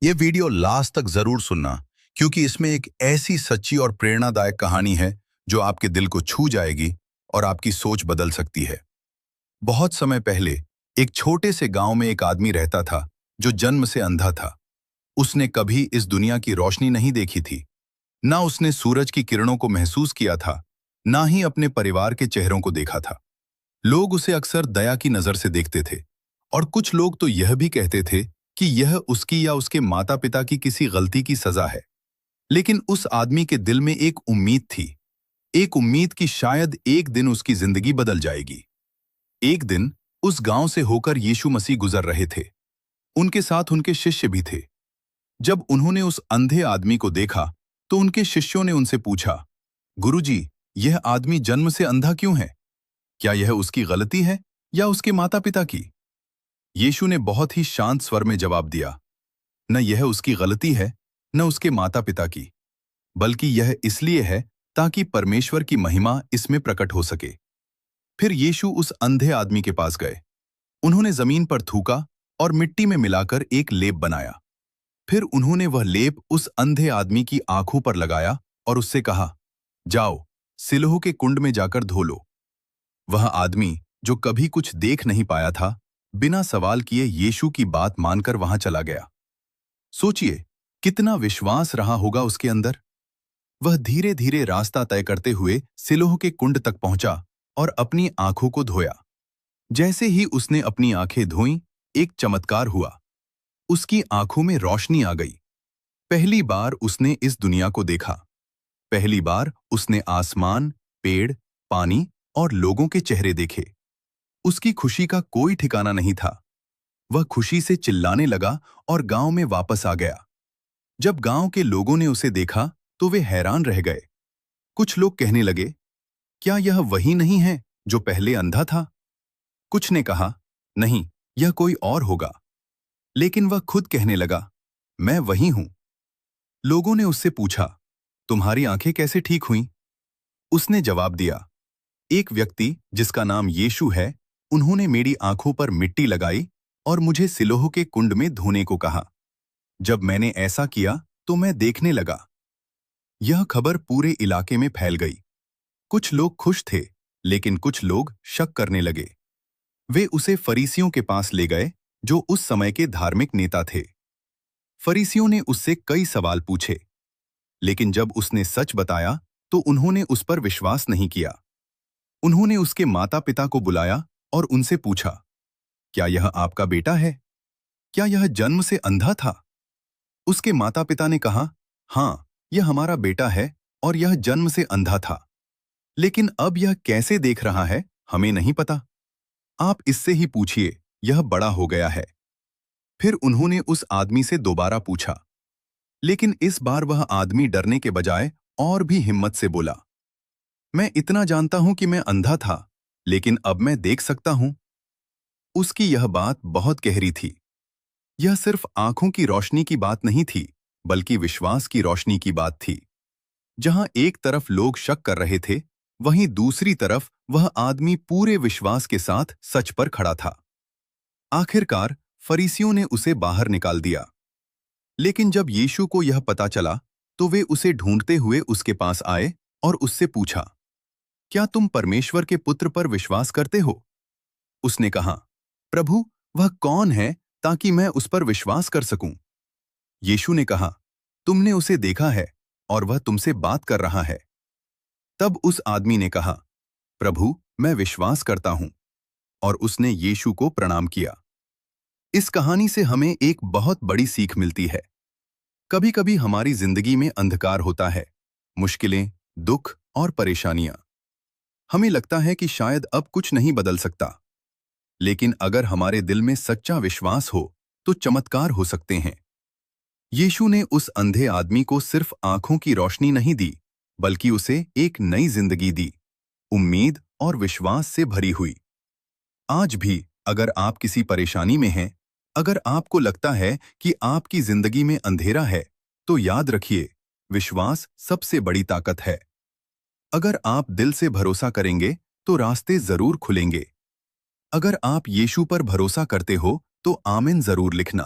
ये video last तक जरूर सुनना, क्योंकि इसमें एक ऐसी सच्ची और प्रेरणादायक कहानी है जो आपके दिल को छू जाएगी और आपकी सोच बदल सकती है। बहुत समय पहले एक छोटे से गांव में एक आदमी रहता था जो जन्म से अंधा था। उसने कभी इस दुनिया की रोशनी नहीं देखी थी। ना उसने सूरज की किरणों को महसूस किया था, ना ही अपने परिवार के चेहरों को देखा था। लोग उसे अक्सर दया की नजर से देखते थे, और कुछ लोग तो यह भी कहते थे कि यह उसकी या उसके माता पिता की किसी गलती की सजा है। लेकिन उस आदमी के दिल में एक उम्मीद थी, एक उम्मीद कि शायद एक दिन उसकी जिंदगी बदल जाएगी। एक दिन उस गांव से होकर यीशु मसीह गुजर रहे थे। उनके साथ उनके शिष्य भी थे। जब उन्होंने उस अंधे आदमी को देखा तो उनके शिष्यों ने उनसे पूछा, गुरुजी, यह आदमी जन्म से अंधा क्यों है? क्या यह उसकी गलती है या उसके माता पिता की? यीशु ने बहुत ही शांत स्वर में जवाब दिया, न यह उसकी गलती है, न उसके माता पिता की, बल्कि यह इसलिए है ताकि परमेश्वर की महिमा इसमें प्रकट हो सके। फिर यीशु उस अंधे आदमी के पास गए। उन्होंने जमीन पर थूका और मिट्टी में मिलाकर एक लेप बनाया। फिर उन्होंने वह लेप उस अंधे आदमी की आंखों पर लगाया और उससे कहा, जाओ, सिलोह के कुंड में जाकर धो लो। वह आदमी, जो कभी कुछ देख नहीं पाया था, बिना सवाल किए यीशु की बात मानकर वहां चला गया। सोचिए, कितना विश्वास रहा होगा उसके अंदर। वह धीरे धीरे रास्ता तय करते हुए सिलोह के कुंड तक पहुंचा और अपनी आंखों को धोया। जैसे ही उसने अपनी आंखें धोईं, एक चमत्कार हुआ। उसकी आंखों में रोशनी आ गई। पहली बार उसने इस दुनिया को देखा। पहली बार उसने आसमान, पेड़, पानी और लोगों के चेहरे देखे। उसकी खुशी का कोई ठिकाना नहीं था। वह खुशी से चिल्लाने लगा और गांव में वापस आ गया। जब गांव के लोगों ने उसे देखा तो वे हैरान रह गए। कुछ लोग कहने लगे, क्या यह वही नहीं है जो पहले अंधा था? कुछ ने कहा, नहीं, यह कोई और होगा। लेकिन वह खुद कहने लगा, मैं वही हूं। लोगों ने उससे पूछा, तुम्हारी आंखें कैसे ठीक हुईं? उसने जवाब दिया, एक व्यक्ति जिसका नाम यीशु है, उन्होंने मेरी आंखों पर मिट्टी लगाई और मुझे सिलोह के कुंड में धोने को कहा। जब मैंने ऐसा किया तो मैं देखने लगा। यह खबर पूरे इलाके में फैल गई। कुछ लोग खुश थे, लेकिन कुछ लोग शक करने लगे। वे उसे फरीसियों के पास ले गए, जो उस समय के धार्मिक नेता थे। फरीसियों ने उससे कई सवाल पूछे, लेकिन जब उसने सच बताया तो उन्होंने उस पर विश्वास नहीं किया। उन्होंने उसके माता पिता को बुलाया और उनसे पूछा, क्या यह आपका बेटा है? क्या यह जन्म से अंधा था? उसके माता पिता ने कहा, हाँ, यह हमारा बेटा है और यह जन्म से अंधा था। लेकिन अब यह कैसे देख रहा है, हमें नहीं पता। आप इससे ही पूछिए, यह बड़ा हो गया है। फिर उन्होंने उस आदमी से दोबारा पूछा, लेकिन इस बार वह आदमी डरने के बजाय और भी हिम्मत से बोला, मैं इतना जानता हूं कि मैं अंधा था, लेकिन अब मैं देख सकता हूं। उसकी यह बात बहुत गहरी थी। यह सिर्फ आंखों की रोशनी की बात नहीं थी, बल्कि विश्वास की रोशनी की बात थी। जहां एक तरफ लोग शक कर रहे थे, वहीं दूसरी तरफ वह आदमी पूरे विश्वास के साथ सच पर खड़ा था। आखिरकार फरीसियों ने उसे बाहर निकाल दिया। लेकिन जब यीशु को यह पता चला, तो वे उसे ढूंढते हुए उसके पास आए और उससे पूछा, क्या तुम परमेश्वर के पुत्र पर विश्वास करते हो? उसने कहा, प्रभु, वह कौन है ताकि मैं उस पर विश्वास कर सकूं? यीशु ने कहा, तुमने उसे देखा है और वह तुमसे बात कर रहा है। तब उस आदमी ने कहा, प्रभु, मैं विश्वास करता हूं, और उसने यीशु को प्रणाम किया। इस कहानी से हमें एक बहुत बड़ी सीख मिलती है। कभी कभी हमारी जिंदगी में अंधकार होता है, मुश्किलें, दुख और परेशानियां। हमें लगता है कि शायद अब कुछ नहीं बदल सकता। लेकिन अगर हमारे दिल में सच्चा विश्वास हो, तो चमत्कार हो सकते हैं। यीशु ने उस अंधे आदमी को सिर्फ आंखों की रोशनी नहीं दी, बल्कि उसे एक नई जिंदगी दी, उम्मीद और विश्वास से भरी हुई। आज भी अगर आप किसी परेशानी में हैं, अगर आपको लगता है कि आपकी जिंदगी में अंधेरा है, तो याद रखिए, विश्वास सबसे बड़ी ताकत है। अगर आप दिल से भरोसा करेंगे, तो रास्ते जरूर खुलेंगे। अगर आप यीशु पर भरोसा करते हो, तो आमीन जरूर लिखना।